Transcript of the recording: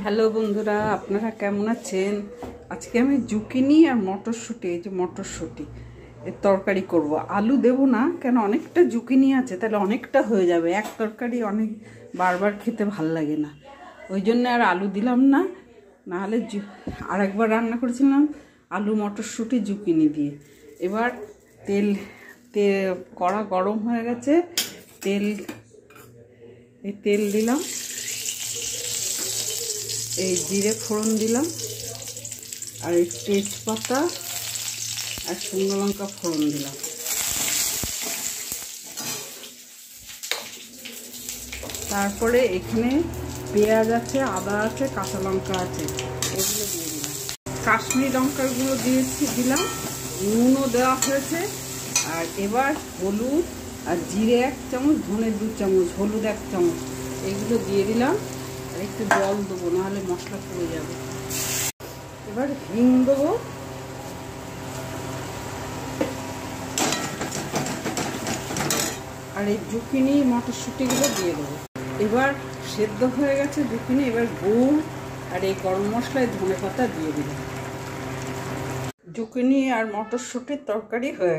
Hello বন্ধুরা, আপনারা কেমন আছেন? আজকে আমি জুকিনি আর মটরশুঁটি, এই যে মটরশুঁটি এর তরকারি করব। আলু দেব না, কেন অনেকটা জুকিনি আছে, তাহলে অনেকটা হয়ে যাবে। এক তরকারি অনেক বারবার খেতে ভাল লাগে না, ওই জন্য আর আলু দিলাম না। নাহলে আরেকবার রান্না করেছিলাম আলু মটরশুঁটি জুকিনি দিয়ে। এবার তেল কড়া গরম হয়ে গেছে, তেল দিলাম, এই জিরে ফোড়ন দিলাম, আর এই তেজপাতা আর শুকনো লঙ্কা ফোড়ন দিলাম। তারপরে এখানে পেঁয়াজ আছে, আদা আছে, কাঁচা লঙ্কা আছে, এগুলো দিয়ে দিলাম। কাশ্মীরি লঙ্কার গুঁড়ো দিলাম, নুনও দেওয়া হয়েছে। আর এবার হলুদ আর জিরে 1 চামচ, ধনে 2 চামচ, হলুদ 1 চামচ, এগুলো দিয়ে দিলাম। আর একটু জল দেবো, নাহলে মশলা পুড়ে যাবে। এবার হিং দেবো, আর এই জুকিনি মটরশুঁটিগুলো দিয়ে দেবো। এবার সেদ্ধ হয়ে গেছে জুকিনি, এবার গুড় আর এই গরম মশলায় ধনে পাতা দিয়ে দিলাম। জুকিনি আর মটরশুঁটির তরকারি হয়ে গেছে।